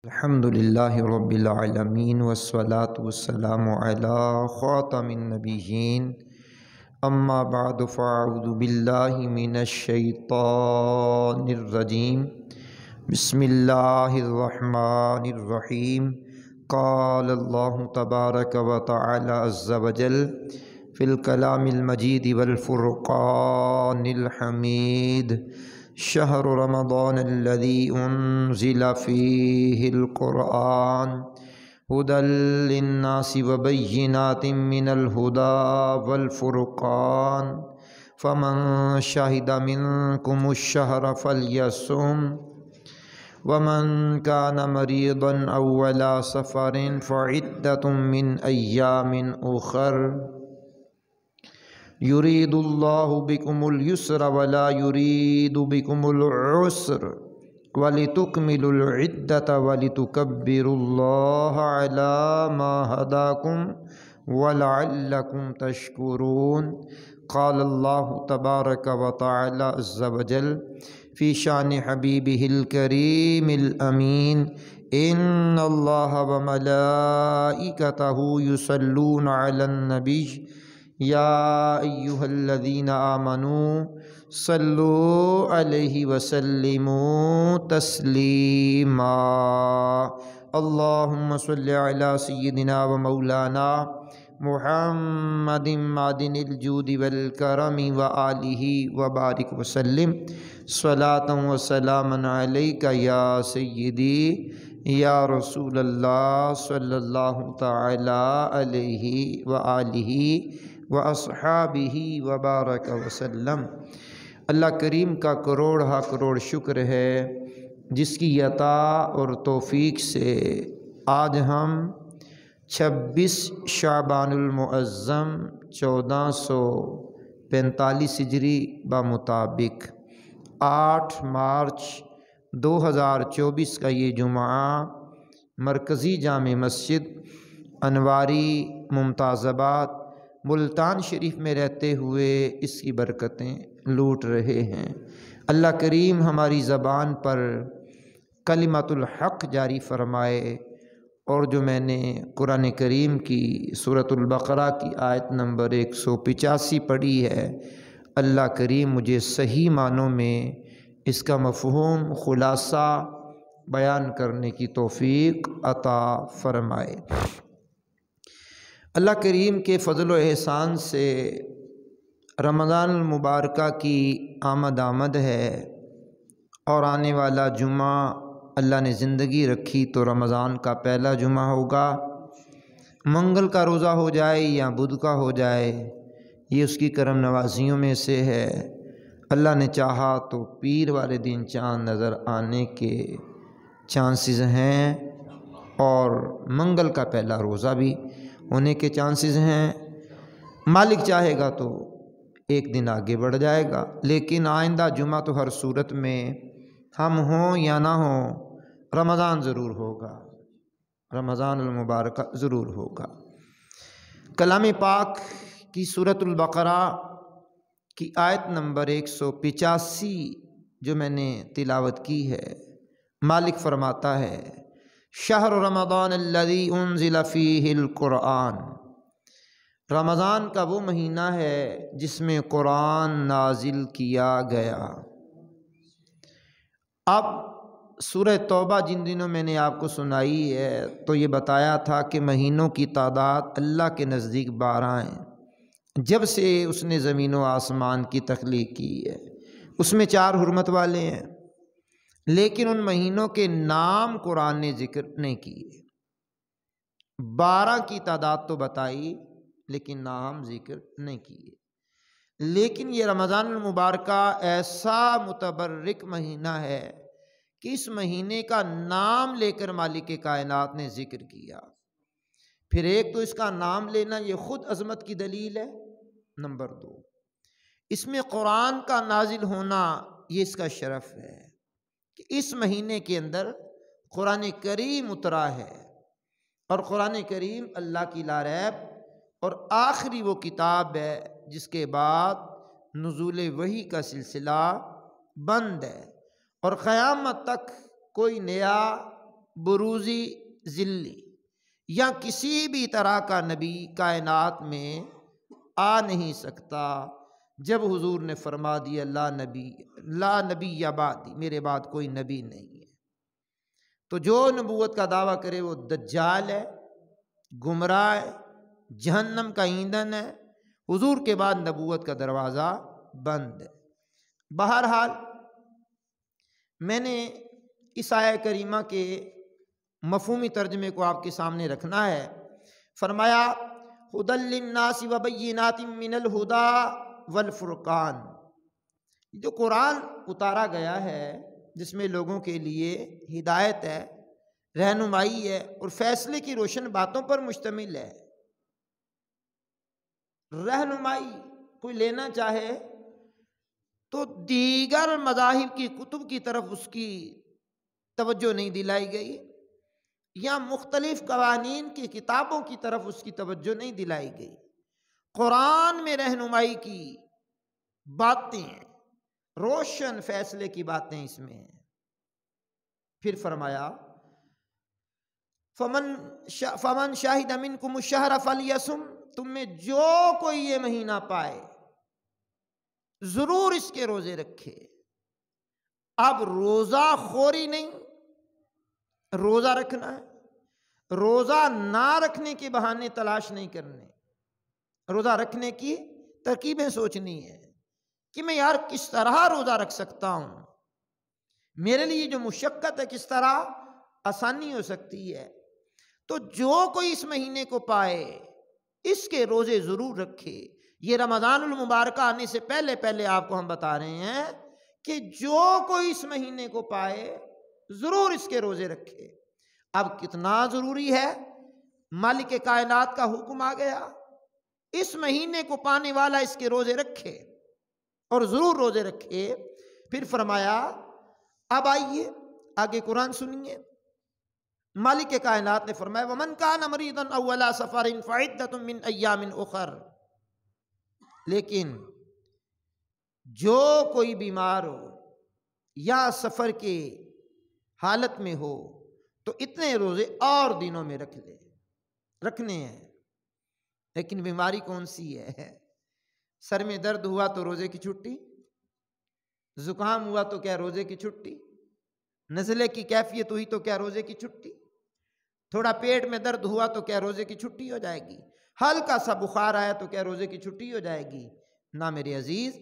الحمدللہ رب العالمین والصلاة والسلام علی خاتم النبیین اما بعد فاعوذ باللہ من الشیطان الرجیم بسم اللہ الرحمن الرحیم قال اللہ تبارک و تعالی عز وجل فی الکلام المجید والفرقان الحمید شہر رمضان الذی انزل فیہ القرآن ھدی للناس وبینات من الھدی والفرقان فمن شہد منکم الشہر فلیصم ومن کان مریضا او علی سفر فعدۃ من ایام اخر یرید اللہ بکم اليسر ولا یرید بکم العسر ولتکملوا العدۃ ولتکبروا اللہ علی ما ھداکم ولعلکم تشکرون قال اللہ تبارک و تعالی عز وجل فی شان حبیبہ الکریم الامین ان اللہ وملائکتہ یصلون علی النبی یا ایہا الذین آمنوا صلوا علیہ وسلموا تسلیما اللہم صل علی سیدنا و مولانا محمد معدن الجود والکرم وآلہ وبارک وسلم صلاۃ و سلاما علیک یا سیدی یا رسول اللہ صلی اللہ تعالی علیہ وآلہ واصحابہ وبارک وسلم۔ اللہ کریم کا کروڑ ہا کروڑ شکر ہے جس کی عطا اور توفیق سے آج ہم 26 شعبان المعظم 1445 ہجری بمطابق 8 مارچ 2024 کا یہ جمعہ مرکزی جامع مسجد انواری ممتاز آباد ملتان شریف میں رہتے ہوئے اس کی برکتیں لوٹ رہے ہیں۔ اللہ کریم ہماری زبان پر کلمۃ الحق جاری فرمائے، اور جو میں نے قرآن کریم کی سورۃ البقرہ کی آیت نمبر 185 پڑھی ہے، اللہ کریم مجھے صحیح معنوں میں اس کا مفہوم خلاصہ بیان کرنے کی توفیق عطا فرمائے۔ اللہ کریم کے فضل و احسان سے رمضان المبارکہ کی آمد ہے، اور آنے والا جمعہ اللہ نے زندگی رکھی تو رمضان کا پہلا جمعہ ہوگا۔ منگل کا روزہ ہو جائے یا بدھ کا ہو جائے، یہ اس کی کرم نوازیوں میں سے ہے۔ اللہ نے چاہا تو پیر والے دن چاند نظر آنے کے چانسز ہیں، اور منگل کا پہلا روزہ بھی ہونے کے چانسز ہیں۔ مالک چاہے گا تو ایک دن آگے بڑھ جائے گا، لیکن آئندہ جمعہ تو ہر صورت میں ہم ہوں یا نہ ہوں رمضان ضرور ہوگا، رمضان المبارکہ ضرور ہوگا۔ کلام پاک کی سورۃ البقرہ کی آیت نمبر 185 جو میں نے تلاوت کی ہے، مالک فرماتا ہے شہر رمضان الذی انزل فیہ القرآن، رمضان کا وہ مہینہ ہے جس میں قرآن نازل کیا گیا۔ اب سورہ توبہ جن دنوں میں نے آپ کو سنائی ہے تو یہ بتایا تھا کہ مہینوں کی تعداد اللہ کے نزدیک 12 ہیں، جب سے اس نے زمین و آسمان کی تخلیق کی ہے۔ اس میں 4 حرمت والے ہیں، لیکن ان مہینوں کے نام قرآن نے ذکر نہیں کیے۔ 12 کی تعداد تو بتائی لیکن نام ذکر نہیں کیے۔ لیکن یہ رمضان المبارکہ ایسا متبرک مہینہ ہے کہ اس مہینے کا نام لے کر مالک کائنات نے ذکر کیا۔ پھر ایک تو اس کا نام لینا یہ خود عظمت کی دلیل ہے، نمبر 2 اس میں قرآن کا نازل ہونا یہ اس کا شرف ہے کہ اس مہینے کے اندر قرآن کریم اترا ہے، اور قرآن کریم اللہ کی لا ریب اور آخری وہ کتاب ہے جس کے بعد نزول وحی کا سلسلہ بند ہے، اور قیامت تک کوئی نیا بروزی ذلی، یا کسی بھی طرح کا نبی کائنات میں آ نہیں سکتا جب حضور نے فرما دیا لا نبی یا بعدی، میرے بعد کوئی نبی نہیں ہے۔ تو جو نبوت کا دعویٰ کرے وہ دجال ہے، گمراہ ہے، جہنم کا ایندھن ہے۔ حضور کے بعد نبوت کا دروازہ بند ہے۔ بہرحال میں نے اس آیہ کریمہ کے مفہومی ترجمے کو آپ کے سامنے رکھنا ہے۔ فرمایا ھدی للناس وبینات من الہدی والفرقان، جو قرآن اتارا گیا ہے جس میں لوگوں کے لیے ہدایت ہے، رہنمائی ہے اور فیصلے کی روشن باتوں پر مشتمل ہے۔ رہنمائی کوئی لینا چاہے تو دیگر مذاہب کی کتب کی طرف اس کی توجہ نہیں دلائی گئی، یا مختلف قوانین کی کتابوں کی طرف اس کی توجہ نہیں دلائی گئی۔ قرآن میں رہنمائی کی باتیں، روشن فیصلے کی باتیں اس میں ہیں۔ پھر فرمایا فمن شاہد منکم الشہر فلیصم، تم میں جو کوئی یہ مہینہ پائے ضرور اس کے روزے رکھے۔ اب روزہ خوری نہیں، روزہ رکھنا ہے، روزہ نہ رکھنے کے بہانے تلاش نہیں کرنے، روزہ رکھنے کی ترکیبیں سوچنی ہے کہ میں یار کس طرح روزہ رکھ سکتا ہوں، میرے لیے جو مشقت ہے کس طرح آسانی ہو سکتی ہے۔ تو جو کوئی اس مہینے کو پائے اس کے روزے ضرور رکھے۔ یہ رمضان المبارکہ آنے سے پہلے آپ کو ہم بتا رہے ہیں کہ جو کوئی اس مہینے کو پائے ضرور اس کے روزے رکھے۔ اب کتنا ضروری ہے، مالک کائنات کا حکم آ گیا، اس مہینے کو پانے والا اس کے روزے رکھے اور ضرور روزے رکھے۔ پھر فرمایا اب آئیے آگے قرآن سنیے۔ مالک کائنات نے فرمایا وَمَنْ كَانَ مَرِيضًا أَوْ عَلَىٰ سَفَرٍ فَعِدَّةٌ مِّنْ أَيَّامٍ أُخَرَ، لیکن جو کوئی بیمار ہو یا سفر کے حالت میں ہو تو اتنے روزے اور دنوں میں رکھنے ہیں۔ لیکن بیماری کون سی ہے؟ سر میں درد ہوا تو روزے کی چھٹی، زکام ہوا تو کیا روزے کی چھٹی، نزلے کی کیفیت ہوئی تو کیا روزے کی چھٹی، تھوڑا پیٹ میں درد ہوا تو کیا روزے کی چھٹی ہو جائے گی، ہلکا سا بخار آیا تو کیا روزے کی چھٹی ہو جائے گی؟ نہ میرے عزیز،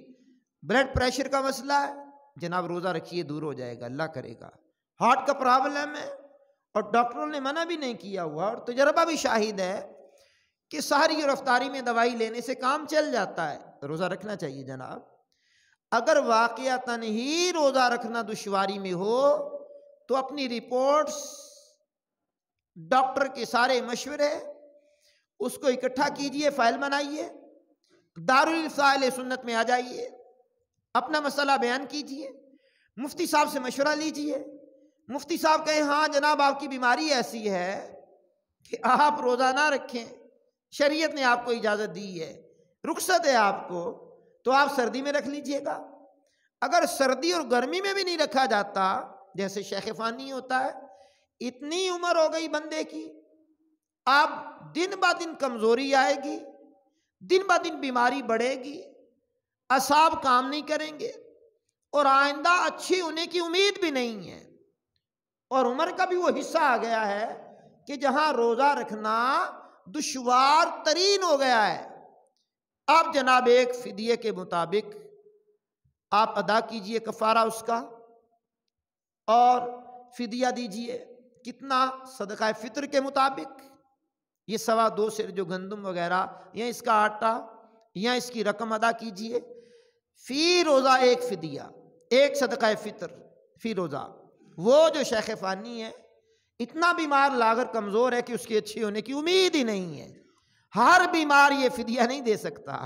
بلڈ پریشر کا مسئلہ ہے جناب روزہ رکھیے دور ہو جائے گا، اللہ کرے گا۔ ہارٹ کا پرابلم ہے اور ڈاکٹروں نے منع بھی نہیں کیا ہوا اور تجربہ بھی شاہد ہے کہ سحری اور افطاری میں دوائی لینے سے کام چل جاتا ہے، روزہ رکھنا چاہیے جناب۔ اگر واقعتاً ہی روزہ رکھنا دشواری میں ہو تو اپنی رپورٹس، ڈاکٹر کے سارے مشورے اس کو اکٹھا کیجئے، فائل بنائیے، دارالافتاء اہل سنت میں آ جائیے، اپنا مسئلہ بیان کیجئے، مفتی صاحب سے مشورہ لیجئے۔ مفتی صاحب کہیں ہاں جناب آپ کی بیماری ایسی ہے کہ آپ روزہ نہ رکھیں، شریعت نے آپ کو اجازت دی ہے، رخصت ہے آپ کو، تو آپ سردی میں رکھ لیجئے گا۔ اگر سردی اور گرمی میں بھی نہیں رکھا جاتا، جیسے شیخ فانی ہوتا ہے، اتنی عمر ہو گئی بندے کی، اب دن با دن کمزوری آئے گی، دن با دن بیماری بڑھے گی، اعصاب کام نہیں کریں گے اور آئندہ اچھی ہونے کی امید بھی نہیں ہے، اور عمر کا بھی وہ حصہ آ گیا ہے کہ جہاں روزہ رکھنا دشوار ترین ہو گیا ہے۔ اب جناب ایک فدیے کے مطابق آپ ادا کیجئے کفارہ اس کا اور فدیہ دیجئے۔ کتنا؟ صدقہ فطر کے مطابق یہ 2.25 سیر جو گندم وغیرہ یا اس کا آٹا یا اس کی رقم ادا کیجئے۔ فی روزہ ایک فدیہ، ایک صدقہ فطر فی روزہ۔ وہ جو شیخ فانی ہے اتنا بیمار لاغر کمزور ہے کہ اس کی اچھی ہونے کی امید ہی نہیں ہے، ہر بیمار یہ فدیہ نہیں دے سکتا۔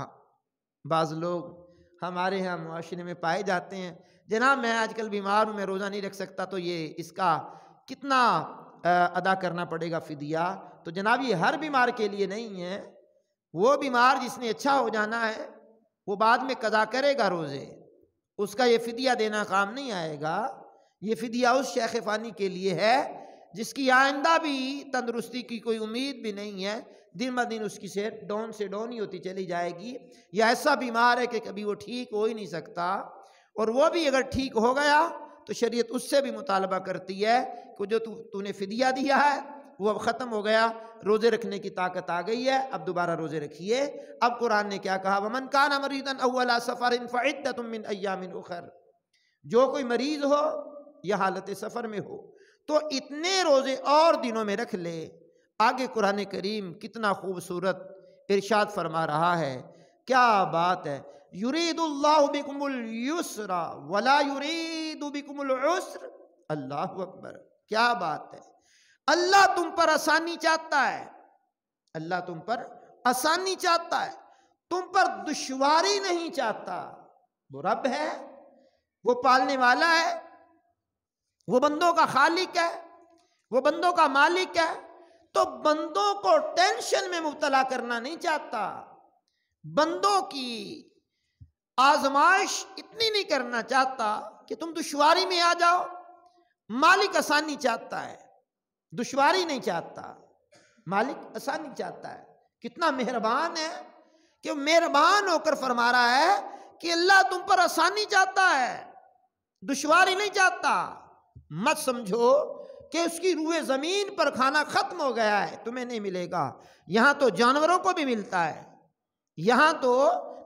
بعض لوگ ہمارے ہاں معاشرے میں پائے جاتے ہیں، جناب میں آج کل بیمار ہوں، میں روزہ نہیں رکھ سکتا، تو یہ اس کا کتنا ادا کرنا پڑے گا فدیہ؟ تو جناب یہ ہر بیمار کے لیے نہیں ہے، وہ بیمار جس نے اچھا ہو جانا ہے وہ بعد میں قضا کرے گا روزے، اس کا یہ فدیہ دینا کام نہیں آئے گا۔ یہ فدیہ اس شیخ فانی کے لیے ہے جس کی آئندہ بھی تندرستی کی کوئی امید بھی نہیں ہے، دن بہ دن اس کی صحت ڈاؤن سے ڈاؤن ہی ہوتی چلی جائے گی، یا ایسا بیمار ہے کہ کبھی وہ ٹھیک ہو ہی نہیں سکتا، اور وہ بھی اگر ٹھیک ہو گیا تو شریعت اس سے بھی مطالبہ کرتی ہے کہ جو تو نے فدیہ دیا ہے وہ اب ختم ہو گیا، روزے رکھنے کی طاقت آ گئی ہے، اب دوبارہ روزے رکھیے۔ اب قرآن نے کیا کہا؟ وَمَنْ كَانَ مَرِيضًا أَوْ عَلَىٰ سَفَرٍ فَعِدَّةٌ مِّنْ أَيَّامٍ أُخَرَ، جو کوئی مریض ہو یا حالت سفر میں ہو تو اتنے روزے اور دنوں میں رکھ لے۔ آگے قرآن کریم کتنا خوبصورت ارشاد فرما رہا ہے، کیا بات ہے! یرید اللہ بکم الیسر ولا یرید بکم العسر، اللہ اکبر، کیا بات ہے! اللہ تم پر آسانی چاہتا ہے، اللہ تم پر آسانی چاہتا ہے، تم پر دشواری نہیں چاہتا۔ وہ رب ہے، وہ پالنے والا ہے، وہ بندوں کا خالق ہے، وہ بندوں کا مالک ہے، تو بندوں کو ٹینشن میں مبتلا کرنا نہیں چاہتا، بندوں کی آزمائش اتنی نہیں کرنا چاہتا کہ تم دشواری میں آ جاؤ۔ مالک آسانی چاہتا ہے، دشواری نہیں چاہتا، مالک آسانی چاہتا ہے۔ کتنا مہربان ہے کہ مہربان ہو کر فرما رہا ہے کہ اللہ تم پر آسانی چاہتا ہے، دشواری نہیں چاہتا۔ مت سمجھو کہ اس کی روئے زمین پر کھانا ختم ہو گیا ہے، تمہیں نہیں ملے گا۔ یہاں تو جانوروں کو بھی ملتا ہے، یہاں تو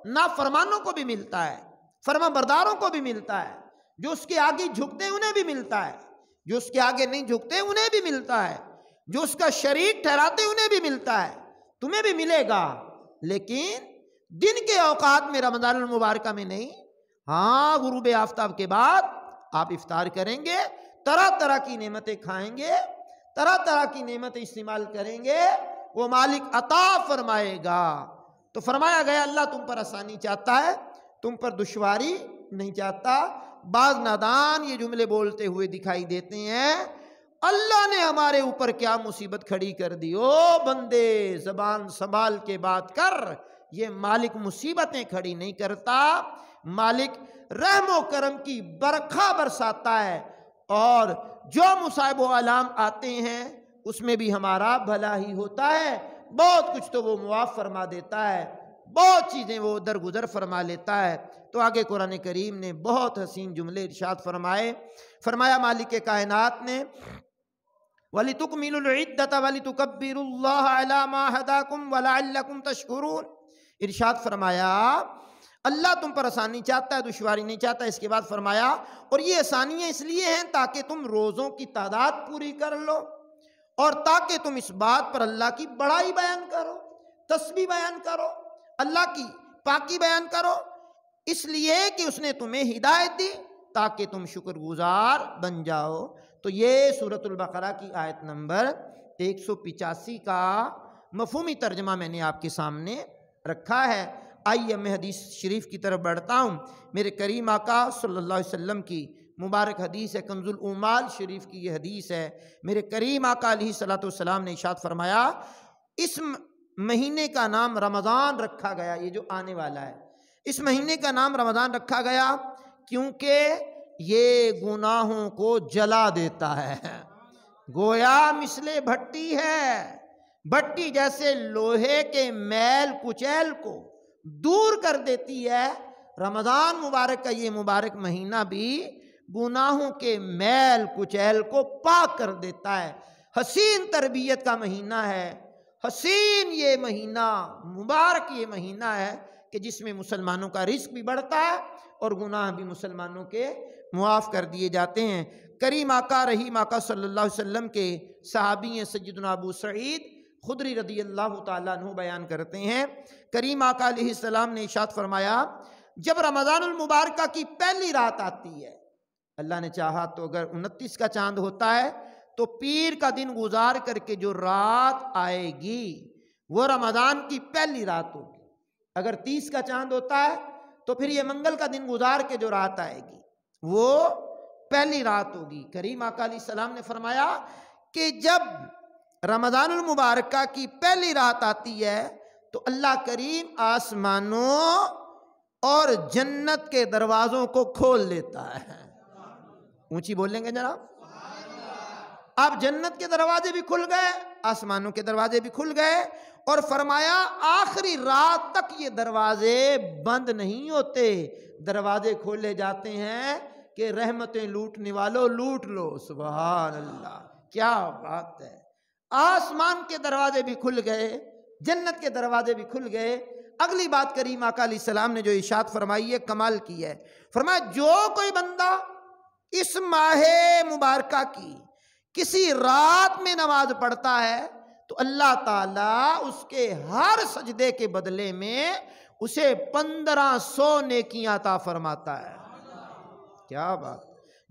نافرمانوں کو بھی ملتا ہے، فرما برداروں کو بھی ملتا ہے، جو اس کے آگے جھکتے انہیں بھی ملتا ہے، جو اس کے آگے نہیں جھکتے انہیں بھی ملتا ہے، جو اس کا شریک ٹھہراتے انہیں بھی ملتا ہے، تمہیں بھی ملے گا، لیکن دن کے اوقات میں رمضان المبارکہ میں نہیں۔ ہاں، غروب آفتاب کے بعد آپ افطار کریں گے، طرح طرح کی نعمتیں کھائیں گے، طرح طرح کی نعمتیں استعمال کریں گے، وہ مالک عطا فرمائے گا۔ تو فرمایا گیا اللہ تم پر آسانی چاہتا ہے، تم پر دشواری نہیں چاہتا۔ بعض نادان یہ جملے بولتے ہوئے دکھائی دیتے ہیں، اللہ نے ہمارے اوپر کیا مصیبت کھڑی کر دی، او بندے زبان سنبھال کے بات کر، یہ مالک مصیبتیں کھڑی نہیں کرتا، مالک رحم و کرم کی برکھا برساتا ہے، اور جو مصائب و آلام آتے ہیں اس میں بھی ہمارا بھلا ہی ہوتا ہے۔ بہت کچھ تو وہ معاف فرما دیتا ہے، بہت چیزیں وہ درگزر فرما لیتا ہے۔ تو آگے قرآن کریم نے بہت حسین جملے ارشاد فرمایا مالک کائنات نے، وَلِتُكْمِلُوا الْعِدَّةَ وَلِتُكَبِّرُوا اللَّهَ عَلَى مَا هَدَاكُمْ وَلَعَلَّكُمْ تَشْكُرُونَ۔ ارشاد فرمایا اللہ تم پر آسانی چاہتا ہے، دشواری نہیں چاہتا۔ اس کے بعد فرمایا اور یہ آسانیاں اس لیے ہیں تاکہ تم روزوں کی تعداد پوری کر لو، اور تاکہ تم اس بات پر اللہ کی بڑائی بیان کرو، تسبیح بیان کرو، اللہ کی پاکی بیان کرو، اس لیے کہ اس نے تمہیں ہدایت دی تاکہ تم شکر گزار بن جاؤ۔ تو یہ سورۃ البقرہ کی آیت نمبر 185 کا مفہومی ترجمہ میں نے آپ کے سامنے رکھا ہے۔ آئیے میں حدیث شریف کی طرف بڑھتا ہوں۔ میرے کریم آقا صلی اللہ علیہ وسلم کی مبارک حدیث ہے، کنز الامال شریف کی یہ حدیث ہے۔ میرے کریم آقا علیہ الصلوۃ والسلام نے ارشاد فرمایا، اس مہینے کا نام رمضان رکھا گیا، یہ جو آنے والا ہے، اس مہینے کا نام رمضان رکھا گیا کیونکہ یہ گناہوں کو جلا دیتا ہے۔ گویا مثل بھٹی ہے، بھٹی جیسے لوہے کے میل کچیل کو دور کر دیتی ہے، رمضان مبارک کا یہ مبارک مہینہ بھی گناہوں کے میل کچیل کو پاک کر دیتا ہے۔ حسین تربیت کا مہینہ ہے، حسین یہ مہینہ، مبارک یہ مہینہ ہے کہ جس میں مسلمانوں کا رزق بھی بڑھتا ہے اور گناہ بھی مسلمانوں کے معاف کر دیے جاتے ہیں۔ کریم آقا رحیم آقا صلی اللہ علیہ وسلم کے صحابی ہیں سیدنا ابو سعید خدری رضی اللہ تعالیٰ عنہ بیان کرتے ہیں، کریم آقا علیہ السلام نے ارشاد فرمایا، جب رمضان المبارکہ کی پہلی رات آتی ہے، اللہ نے چاہا تو اگر 29 کا چاند ہوتا ہے تو پیر کا دن گزار کر کے جو رات آئے گی وہ رمضان کی پہلی رات ہوگی، اگر 30 کا چاند ہوتا ہے تو پھر یہ منگل کا دن گزار کے جو رات آئے گی وہ پہلی رات ہوگی۔ کریم آقا علیہ السلام نے فرمایا کہ جب رمضان المبارکہ کی پہلی رات آتی ہے تو اللہ کریم آسمانوں اور جنت کے دروازوں کو کھول لیتا ہے۔ اونچی بولیں گے جناب؟ اب جنت کے دروازے بھی کھل گئے، آسمانوں کے دروازے بھی کھل گئے، اور فرمایا آخری رات تک یہ دروازے بند نہیں ہوتے، دروازے کھولے جاتے ہیں کہ رحمتیں لوٹنے والوں لوٹ لو۔ سبحان اللہ، کیا بات ہے! آسمان کے دروازے بھی کھل گئے، جنت کے دروازے بھی کھل گئے۔ اگلی بات کریم آقا علیہ السلام نے جو ارشاد فرمائی ہے کمال کی ہے، فرمایا جو کوئی بندہ اس ماہ مبارکہ کی کسی رات میں نماز پڑھتا ہے تو اللہ تعالیٰ اس کے ہر سجدے کے بدلے میں اسے 1500 نیکیاں عطا فرماتا ہے۔ کیا بات!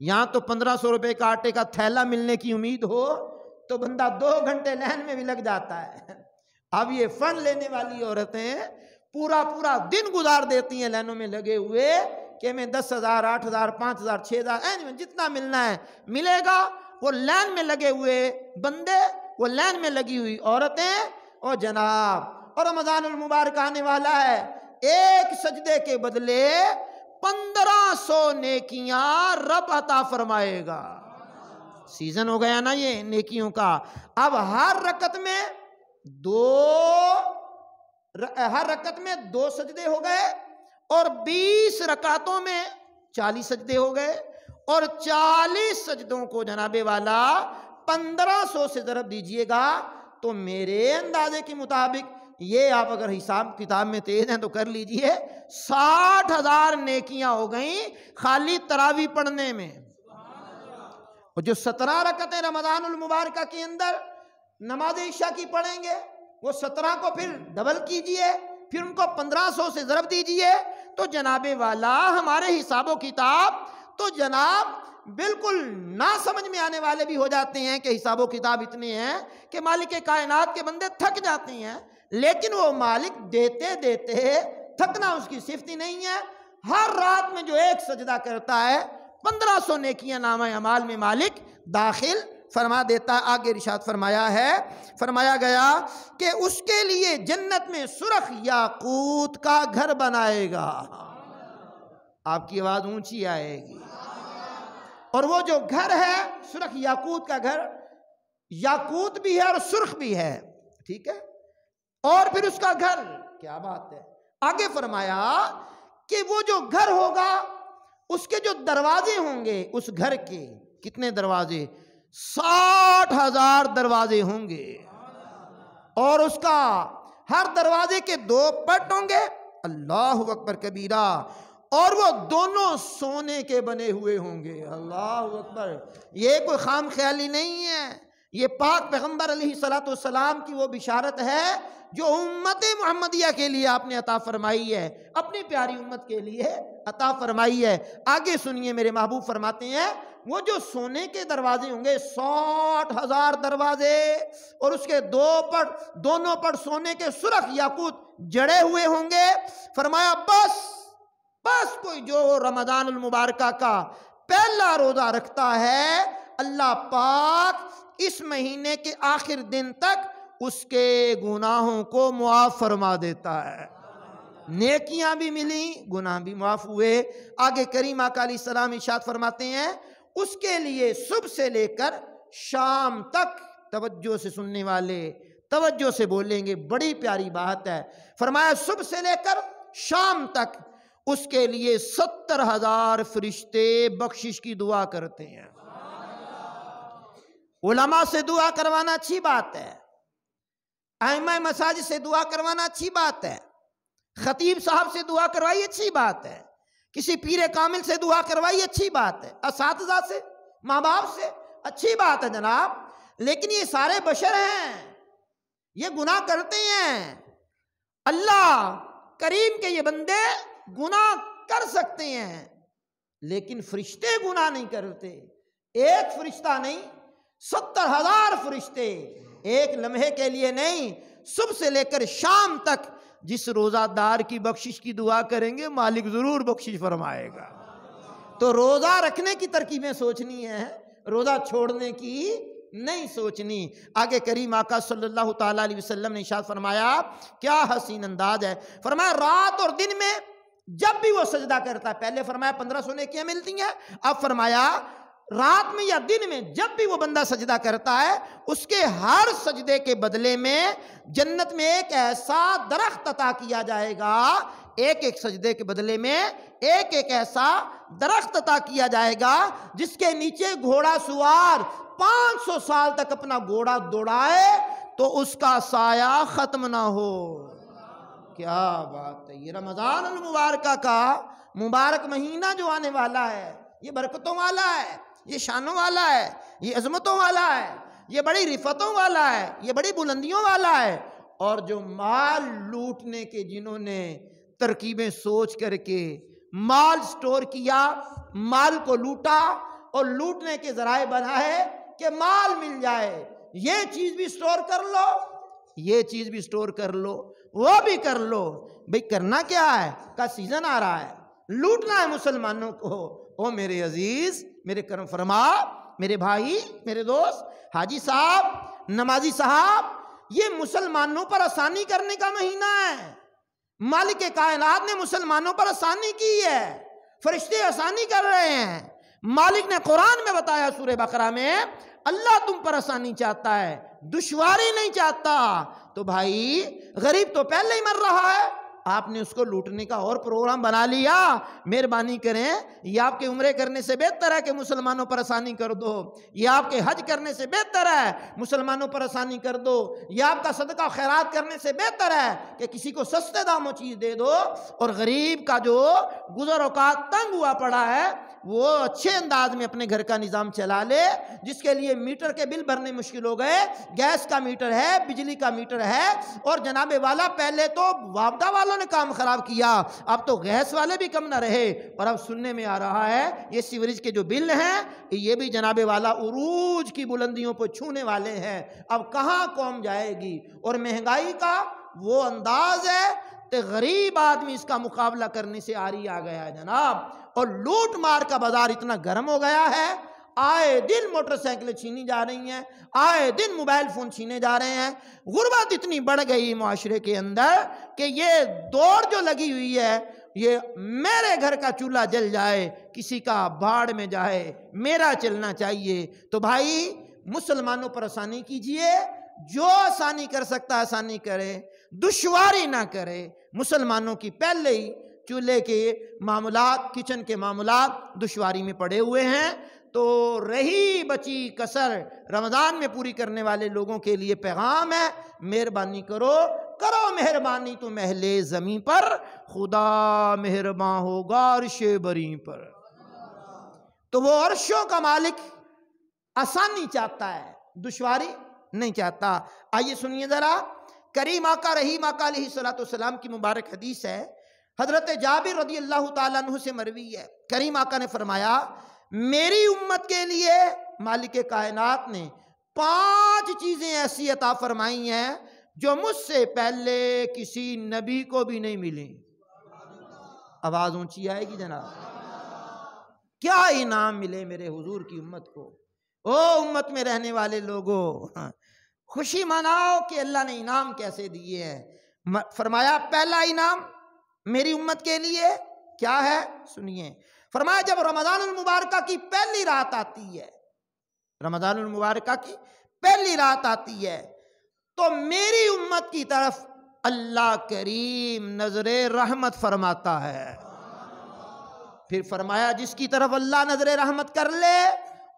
یہاں تو 1500 روپے کا آٹے کا تھیلا ملنے کی امید ہو تو بندہ 2 گھنٹے لائن میں بھی لگ جاتا ہے۔ اب یہ فنڈ لینے والی عورتیں پورا دن گزار دیتی ہیں لائنوں میں لگے ہوئے کہ ہمیں 10,000 8,000 5,000 6,000 جتنا ملنا ہے ملے گا۔ وہ لائن میں لگے ہوئے بندے، وہ لائن میں لگی ہوئی عورتیں، اور جناب اور رمضان المبارک آنے والا ہے، ایک سجدے کے بدلے 1500 نیکیاں رب عطا فرمائے گا۔ سیزن ہو گیا نا یہ نیکیوں کا۔ اب ہر رکعت میں 2 سجدے ہو گئے، اور 20 رکعتوں میں 40 سجدے ہو گئے، اور 40 سجدوں کو جناب والا 1500 سے ضرب دیجئے گا تو میرے اندازے کے مطابق، یہ آپ اگر حساب کتاب میں تیز ہیں تو کر لیجئے، 60,000 نیکیاں ہو گئیں خالی تراویح پڑھنے میں۔ اور جو 17 رکعتیں رمضان المبارکہ کے اندر نماز عشاء کی پڑھیں گے، وہ 17 کو پھر ڈبل کیجئے، پھر ان کو 1500 سے ضرب دیجئے، تو جناب والا ہمارے حساب و کتاب تو جناب بالکل نہ سمجھ میں آنے والے بھی ہو جاتے ہیں کہ حساب و کتاب اتنے ہیں کہ مالک کائنات کے بندے تھک جاتے ہیں، لیکن وہ مالک دیتے دیتے تھکنا اس کی صفت ہی نہیں ہے۔ ہر رات میں جو ایک سجدہ کرتا ہے 1500 نیکیاں نامہ اعمال میں مالک داخل فرما دیتا ہے۔ آگے ارشاد فرمایا ہے، فرمایا گیا کہ اس کے لیے جنت میں سرخ یاقوت کا گھر بنائے گا۔ آپ کی آواز اونچی آئے گی۔ اور وہ جو گھر ہے سرخ یاقوت کا گھر، یاقوت بھی ہے اور سرخ بھی ہے، ٹھیک ہے، اور پھر اس کا گھر، کیا بات ہے! آگے فرمایا کہ وہ جو گھر ہوگا اس کے جو دروازے ہوں گے، اس گھر کے کتنے دروازے؟ 60,000 دروازے ہوں گے، اور اس کا ہر دروازے کے 2 پٹ ہوں گے، اللہ اکبر کبیرہ، اور وہ دونوں سونے کے بنے ہوئے ہوں گے، اللہ اکبر۔ یہ کوئی خام خیالی نہیں ہے، یہ پاک پیغمبر علیہ السلام کی وہ بشارت ہے جو امت محمدیہ کے لیے آپ نے عطا فرمائی ہے، اپنی پیاری امت کے لیے عطا فرمائی ہے۔ آگے سنیے، میرے محبوب فرماتے ہیں وہ جو سونے کے دروازے ہوں گے 60,000 دروازے، اور اس کے دونوں پٹ سونے کے سرخ یاقوت جڑے ہوئے ہوں گے۔ فرمایا بس کوئی جو رمضان المبارکہ کا پہلا روزہ رکھتا ہے، اللہ پاک اس مہینے کے آخر دن تک اس کے گناہوں کو معاف فرما دیتا ہے۔ نیکیاں بھی ملی، گناہ بھی معاف ہوئے۔ آگے کریم آقا علیہ السلام ارشاد فرماتے ہیں اس کے لیے صبح سے لے کر شام تک، توجہ سے سننے والے توجہ سے بولیں گے، بڑی پیاری بات ہے، فرمایا صبح سے لے کر شام تک اس کے لیے 70,000 فرشتے بخشش کی دعا کرتے ہیں۔ علماء سے دعا کروانا اچھی بات ہے، ائمہ مساجد سے دعا کروانا اچھی بات ہے، خطیب صاحب سے دعا کروائی اچھی بات ہے، کسی پیر کامل سے دعا کروائی اچھی بات ہے، اساتذہ سے، ماں باپ سے اچھی بات ہے جناب، لیکن یہ سارے بشر ہیں، یہ گناہ کرتے ہیں۔ اللہ کریم کے یہ بندے گناہ کر سکتے ہیں لیکن فرشتے گناہ نہیں کرتے۔ ایک فرشتہ نہیں، 70,000 فرشتے ایک لمحے کے لیے نہیں، صبح سے لے کر شام تک جس روزہ دار کی بخشش کی دعا کریں گے مالک ضرور بخشش فرمائے گا۔ تو روزہ رکھنے کی ترکیبیں سوچنی ہے، روزہ چھوڑنے کی نہیں سوچنی۔ آگے کریم آقا صلی اللہ تعالیٰ علیہ وسلم نے ارشاد فرمایا، کیا حسین انداز ہے، فرمایا رات اور دن میں جب بھی وہ سجدہ کرتا ہے، پہلے فرمایا 1500 نیکیاں ملتی ہیں، اب فرمایا رات میں یا دن میں جب بھی وہ بندہ سجدہ کرتا ہے اس کے ہر سجدے کے بدلے میں جنت میں ایک ایسا درخت عطا کیا جائے گا، ایک ایک سجدے کے بدلے میں ایک ایک ایسا درخت عطا کیا جائے گا جس کے نیچے گھوڑا سوار 500 سال تک اپنا گھوڑا دوڑائے تو اس کا سایہ ختم نہ ہو۔ کیا بات ہے! یہ رمضان المبارکہ کا مبارک مہینہ جو آنے والا ہے یہ برکتوں والا ہے، یہ شانوں والا ہے، یہ عظمتوں والا ہے، یہ بڑی رفتوں والا ہے، یہ بڑی بلندیوں والا ہے۔ اور جو مال لوٹنے کے جنہوں نے ترکیبیں سوچ کر کے مال سٹور کیا، مال کو لوٹا اور لوٹنے کے ذرائع بنائے کہ مال مل جائے، یہ چیز بھی سٹور کر لو، یہ چیز بھی سٹور کر لو، وہ بھی کر لو۔ بھئی کرنا کیا ہے؟ کا سیزن آ رہا ہے، لوٹنا ہے مسلمانوں کو۔ او میرے عزیز، میرے کرم فرما، میرے بھائی، میرے دوست، حاجی صاحب، نمازی صاحب، یہ مسلمانوں پر آسانی کرنے کا مہینہ ہے۔ مالک کائنات نے مسلمانوں پر آسانی کی ہے، فرشتے آسانی کر رہے ہیں۔ مالک نے قرآن میں بتایا سورہ بقرہ میں، اللہ تم پر آسانی چاہتا ہے، دشواری نہیں چاہتا۔ تو بھائی غریب تو پہلے ہی مر رہا ہے، آپ نے اس کو لوٹنے کا اور پروگرام بنا لیا۔ مہربانی کریں، یہ آپ کے عمرے کرنے سے بہتر ہے کہ مسلمانوں پر آسانی کر دو، یہ آپ کے حج کرنے سے بہتر ہے مسلمانوں پر آسانی کر دو، یہ آپ کا صدقہ خیرات کرنے سے بہتر ہے کہ کسی کو سستے داموں چیز دے دو۔ اور غریب کا جو گزر اوقات تنگ ہوا پڑا ہے وہ اچھے انداز میں اپنے گھر کا نظام چلا لے، جس کے لیے میٹر کے بل بھرنے مشکل ہو گئے، گیس کا میٹر ہے، بجلی کا میٹر ہے، اور جناب والا پہلے تو وابڈا والوں نے کام خراب کیا، اب تو گیس والے بھی کم نہ رہے، اور اب سننے میں آ رہا ہے یہ سیوریج کے جو بل ہیں یہ بھی جناب والا عروج کی بلندیوں پر چھونے والے ہیں۔ اب کہاں قوم جائے گی؟ اور مہنگائی کا وہ انداز ہے کہ غریب آدمی اس کا مقابلہ کرنے سے آری آ گیا ہے جناب۔ اور لوٹ مار کا بازار اتنا گرم ہو گیا ہے، آئے دن موٹر سائیکلیں چھینی جا رہی ہیں، آئے دن موبائل فون چھینے جا رہے ہیں۔ غربت اتنی بڑھ گئی معاشرے کے اندر کہ یہ دوڑ جو لگی ہوئی ہے، یہ میرے گھر کا چولہا جل جائے کسی کا بھاڑ میں جائے، میرا چلنا چاہیے۔ تو بھائی مسلمانوں پر آسانی کیجئے، جو آسانی کر سکتا آسانی کرے، دشواری نہ کرے۔ مسلمانوں کی پہلے ہی چولہے کے معاملات، کچن کے معاملات دشواری میں پڑے ہوئے ہیں، تو رہی بچی کسر رمضان میں پوری کرنے والے لوگوں کے لیے پیغام ہے، مہربانی کرو مہربانی تم اہل زمین پر، خدا مہرباں ہوگا عرش بری پر۔ تو وہ عرشوں کا مالک آسانی چاہتا ہے، دشواری نہیں چاہتا۔ آئیے سنیے ذرا، کریم آقا رحیم آقا علیہ السلام کی مبارک حدیث ہے، حضرت جابر رضی اللہ تعالیٰ عنہ سے مروی ہے۔ کریم آقا نے فرمایا، میری امت کے لیے مالک کائنات نے 5 چیزیں ایسی عطا فرمائی ہیں جو مجھ سے پہلے کسی نبی کو بھی نہیں ملی۔ آواز اونچی آئے گی جناب؟ کیا انعام ملے میرے حضور کی امت کو؟ او امت میں رہنے والے لوگوں، خوشی مناؤ کہ اللہ نے انعام کیسے دیے ہیں۔ فرمایا پہلا انعام میری امت کے لیے کیا ہے؟ سنیے، فرمایا جب رمضان المبارکہ کی پہلی رات آتی ہے، رمضان المبارکہ کی پہلی رات آتی ہے تو میری امت کی طرف اللہ کریم نظر رحمت فرماتا ہے۔ پھر فرمایا جس کی طرف اللہ نظر رحمت کر لے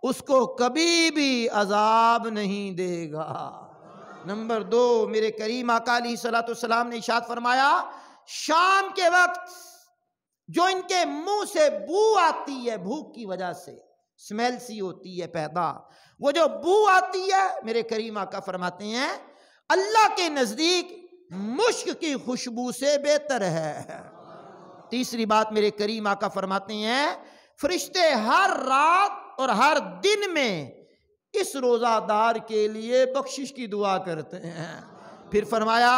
اس کو کبھی بھی عذاب نہیں دے گا۔ نمبر 2، میرے کریم آقا علیہ السلام نے ارشاد فرمایا، شام کے وقت جو ان کے منہ سے بو آتی ہے، بھوک کی وجہ سے سمیل سی ہوتی ہے پیدا، وہ جو بو آتی ہے میرے کریم آقا فرماتے ہیں اللہ کے نزدیک مشک کی خوشبو سے بہتر ہے۔ تیسری بات میرے کریم آقا فرماتے ہیں، فرشتے ہر رات اور ہر دن میں اس روزہ دار کے لیے بخشش کی دعا کرتے ہیں۔ پھر فرمایا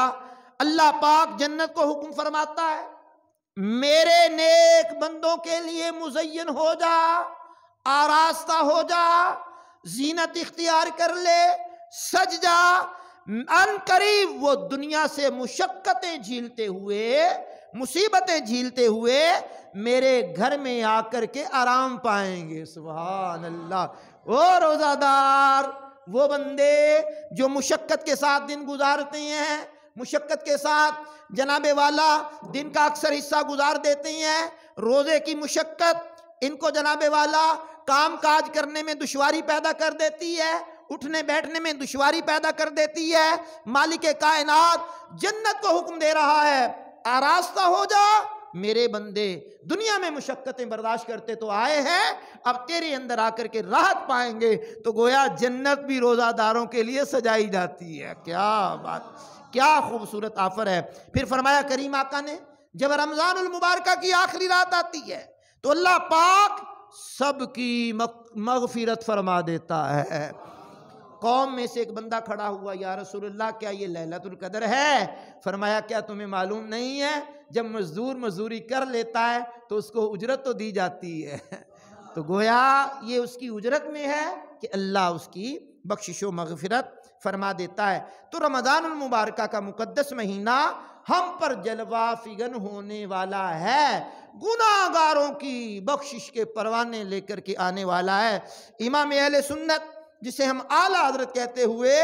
اللہ پاک جنت کو حکم فرماتا ہے، میرے نیک بندوں کے لیے مزین ہو جا، آراستہ ہو جا، زینت اختیار کر لے، سج جا۔ ان قریب وہ دنیا سے مشقتیں جھیلتے ہوئے مصیبتیں جھیلتے ہوئے میرے گھر میں آ کر کے آرام پائیں گے۔ سبحان اللہ۔ او روزہ دار، وہ بندے جو مشقت کے ساتھ دن گزارتے ہیں، مشقت کے ساتھ جناب والا دن کا اکثر حصہ گزار دیتے ہیں، روزے کی مشقت ان کو جناب والا کام کاج کرنے میں دشواری پیدا کر دیتی ہے، اٹھنے بیٹھنے میں دشواری پیدا کر دیتی ہے۔ مالک کائنات جنت کو حکم دے رہا ہے، آراستہ ہو جا میرے بندے، دنیا میں مشقتیں برداشت کرتے تو آئے ہیں، اب تیرے اندر آ کر کے راحت پائیں گے۔ تو گویا جنت بھی روزہ داروں کے لیے سجائی جاتی ہے۔ کیا بات، کیا خوبصورت آفر ہے۔ پھر فرمایا کریم آقا نے جب رمضان المبارکہ کی آخری رات آتی ہے تو اللہ پاک سب کی مغفرت فرما دیتا ہے۔ قوم میں سے ایک بندہ کھڑا ہوا، یا رسول اللہ کیا یہ لیلۃ القدر ہے؟ فرمایا کیا تمہیں معلوم نہیں ہے جب مزدور مزدوری کر لیتا ہے تو اس کو اجرت تو دی جاتی ہے۔ تو گویا یہ اس کی اجرت میں ہے کہ اللہ اس کی بخشش و مغفرت فرما دیتا ہے۔ تو رمضان المبارکہ کا مقدس مہینہ ہم پر جلوہ فگن ہونے والا ہے، گناہ گاروں کی بخشش کے پروانے لے کر کے آنے والا ہے۔ امام اہل سنت جسے ہم اعلیٰ حضرت کہتے ہوئے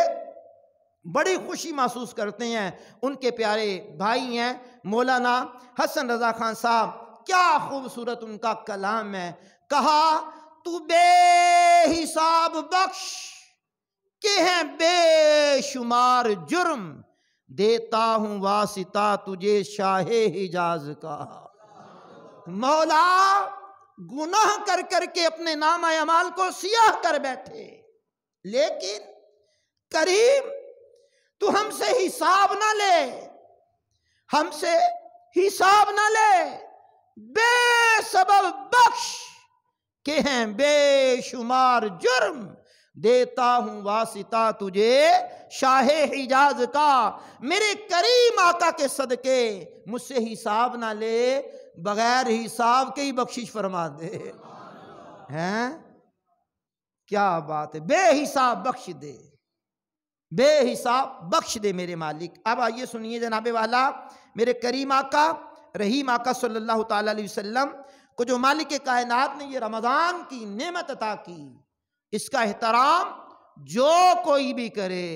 بڑی خوشی محسوس کرتے ہیں، ان کے پیارے بھائی ہیں مولانا حسن رضا خان صاحب، کیا خوبصورت ان کا کلام ہے۔ کہا تو بے حساب بخش کہ ہیں بے شمار جرم، دیتا ہوں واسطہ تجھے شاہ حجاز کا۔ مولا گناہ کر کر کے اپنے نامہ اعمال کو سیاہ کر بیٹھے، لیکن کریم تو ہم سے حساب نہ لے، ہم سے حساب نہ لے، بے سبب بخش کہ ہیں بے شمار جرم، دیتا ہوں واسطہ تجھے شاہ حجاز کا۔ میرے کریم آقا کے صدقے مجھ سے حساب نہ لے، بغیر حساب کے ہی بخشش فرما دے۔ ہیں کیا بات ہے، بے حساب بخش دے، بے حساب بخش دے میرے مالک۔ اب آئیے سنیے جناب والا، میرے کریم آقا رحیم آقا صلی اللہ تعالی علیہ وسلم کو جو مالک کائنات نے یہ رمضان کی نعمت عطا کی، اس کا احترام جو کوئی بھی کرے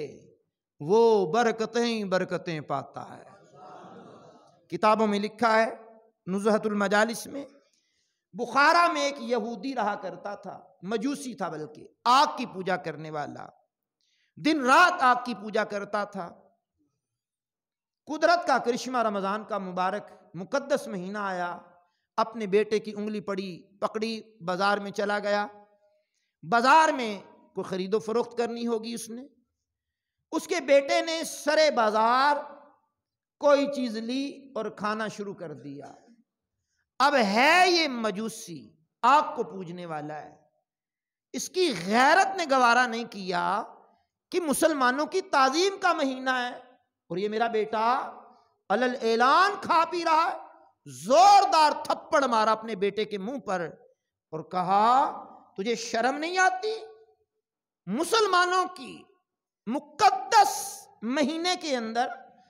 وہ برکتیں ہی برکتیں پاتا ہے۔ کتابوں میں لکھا ہے، نزہت المجالس میں، بخارا میں ایک یہودی رہا کرتا تھا، مجوسی تھا، بلکہ آگ کی پوجا کرنے والا، دن رات آگ کی پوجا کرتا تھا۔ قدرت کا کرشمہ، رمضان کا مبارک مقدس مہینہ آیا، اپنے بیٹے کی انگلی پکڑی، بازار میں چلا گیا۔ بازار میں کوئی خرید و فروخت کرنی ہوگی، اس کے بیٹے نے سرے بازار کوئی چیز لی اور کھانا شروع کر دیا۔ اب ہے یہ مجوسی، آگ کو پوجنے والا ہے، اس کی غیرت نے گوارا نہیں کیا کہ مسلمانوں کی تعظیم کا مہینہ ہے اور یہ میرا بیٹا علل اعلان کھا پی رہا ہے۔ زوردار تھپڑ مارا اپنے بیٹے کے منہ پر اور کہا تجھے شرم نہیں آتی؟ مسلمانوں کی مقدس مہینے کے اندر،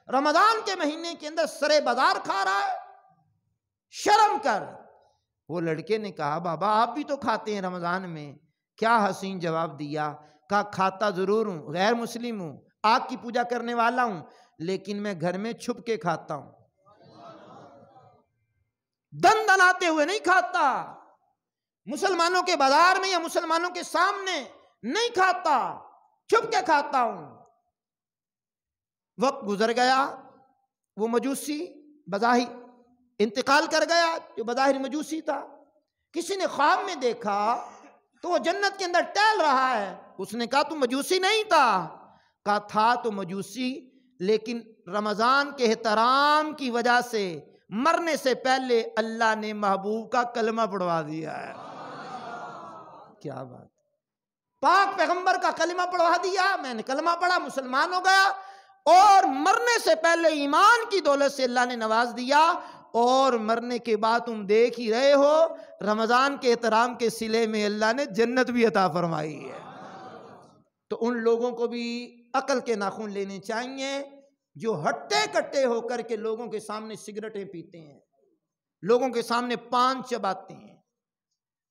رمضان کے مہینے کے اندر سرے بازار کھا رہا ہے، شرم کر۔ وہ لڑکے نے کہا بابا آپ بھی تو کھاتے ہیں رمضان میں۔ کیا حسین جواب دیا، کہا کھاتا ضرور ہوں، غیر مسلم ہوں، آگ کی پوجا کرنے والا ہوں، لیکن میں گھر میں چھپ کے کھاتا ہوں، دن دناتے ہوئے نہیں کھاتا، مسلمانوں کے بازار میں یا مسلمانوں کے سامنے نہیں کھاتا، چھپ کے کھاتا ہوں۔ وقت گزر گیا، وہ مجوسی بظاہر انتقال کر گیا، جو بظاہر مجوسی تھا۔ کسی نے خواب میں دیکھا تو وہ جنت کے اندر ٹہل رہا ہے۔ اس نے کہا تو مجوسی نہیں تھا؟ کہا تھا تو مجوسی، لیکن رمضان کے احترام کی وجہ سے مرنے سے پہلے اللہ نے محبوب کا کلمہ پڑھوا دیا ہے۔ کیا بات، پاک پیغمبر کا کلمہ پڑھوا دیا، میں نے کلمہ پڑھا، مسلمان ہو گیا، اور مرنے سے پہلے ایمان کی دولت سے اللہ نے نواز دیا، اور مرنے کے بعد تم دیکھ ہی رہے ہو رمضان کے احترام کے صلے میں اللہ نے جنت بھی عطا فرمائی ہے۔ تو ان لوگوں کو بھی عقل کے ناخن لینے چاہیے جو ہٹے کٹے ہو کر کے لوگوں کے سامنے سگریٹیں پیتے ہیں، لوگوں کے سامنے پان چباتے ہیں،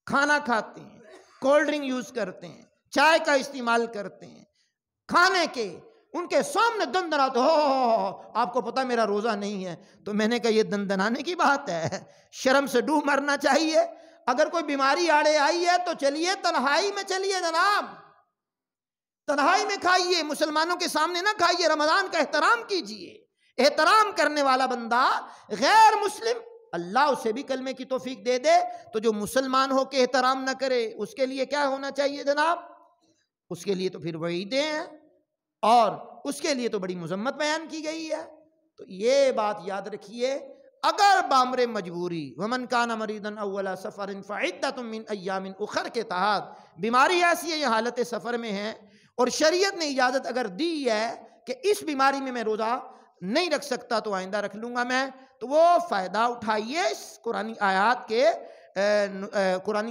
کھانا کھاتے ہیں، کولڈ ڈرنک یوز کرتے ہیں، چائے کا استعمال کرتے ہیں، کھانے کے ان کے سامنے دندناتے ہو آپ کو پتہ میرا روزہ نہیں ہے. تو میں نے کہا یہ دندنانے کی بات ہے، شرم سے ڈوب مرنا چاہیے. اگر کوئی بیماری آڑے آئی ہے تو چلیے تنہائی میں چلیے جناب، تنہائی میں کھائیے، مسلمانوں کے سامنے نہ کھائیے. رمضان کا احترام کیجئے. احترام کرنے والا بندہ غیر مسلم اللہ اسے بھی کلمے کی توفیق دے دے، تو جو مسلمان ہو کے احترام نہ کرے اس کے لیے کیا ہونا چاہیے جناب؟ اس کے لیے تو پھر وعیدیں ہیں اور اس کے لیے تو بڑی مذمت بیان کی گئی ہے. تو یہ بات یاد رکھیے، اگر بامر مجبوری ومن کان مریضا اول سفر فعدۃ من ایام اخر کے تحت بیماری ایسی ہے، یہ حالت سفر میں ہے اور شریعت نے اجازت اگر دی ہے کہ اس بیماری میں روزہ نہیں رکھ سکتا تو آئندہ رکھ لوں گا میں، تو وہ فائدہ اٹھائیے. اس قرآنی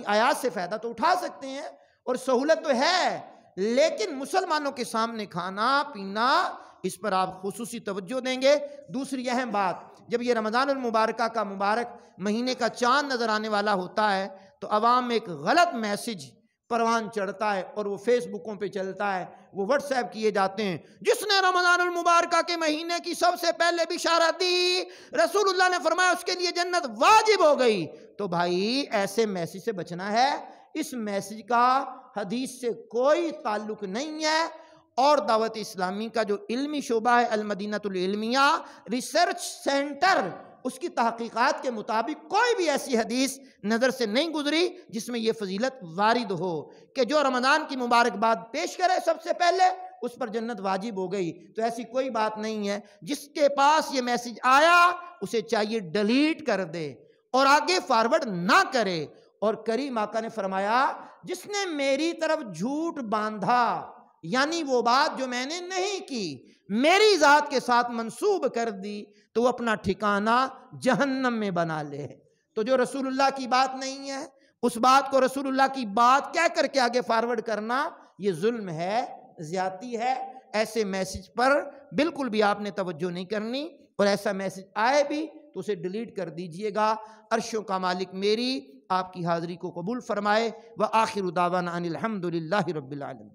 آیات سے فائدہ تو اٹھا سکتے ہیں اور سہولت تو ہے، لیکن مسلمانوں کے سامنے کھانا پینا اس پر آپ خصوصی توجہ دیں گے. دوسری اہم بات، جب یہ رمضان المبارکہ کا مبارک مہینے کا چاند نظر آنے والا ہوتا ہے تو عوام میں ایک غلط میسج پروان چڑھتا ہے اور وہ فیس بکوں پہ چلتا ہے، وہ واٹس ایپ کیے جاتے ہیں، جس نے رمضان المبارکہ کے مہینے کی سب سے پہلے بشارت دی رسول اللہ نے فرمایا اس کے لیے جنت واجب ہو گئی. تو بھائی ایسے میسج سے بچنا ہے. اس میسج کا حدیث سے کوئی تعلق نہیں ہے. اور دعوت اسلامی کا جو علمی شعبہ ہے المدینہ العلمیہ ریسرچ سینٹر، اس کی تحقیقات کے مطابق کوئی بھی ایسی حدیث نظر سے نہیں گزری جس میں یہ فضیلت وارد ہو کہ جو رمضان کی مبارکباد پیش کرے سب سے پہلے اس پر جنت واجب ہو گئی. تو ایسی کوئی بات نہیں ہے. جس کے پاس یہ میسج آیا اسے چاہیے ڈیلیٹ کر دے اور آگے فارورڈ نہ کرے. اور کریم آقا نے فرمایا جس نے میری طرف جھوٹ باندھا، یعنی وہ بات جو میں نے نہیں کی میری ذات کے ساتھ منسوب کر دی، تو وہ اپنا ٹھکانہ جہنم میں بنا لے. تو جو رسول اللہ کی بات نہیں ہے اس بات کو رسول اللہ کی بات کہہ کر کے آگے فارورڈ کرنا یہ ظلم ہے، زیادتی ہے. ایسے میسج پر بالکل بھی آپ نے توجہ نہیں کرنی، اور ایسا میسج آئے بھی تو اسے ڈیلیٹ کر دیجئے گا. عرشوں کا مالک میری آپ کی حاضری کو قبول فرمائے. وآخر دعوانا ان الحمد للہ رب العالمین.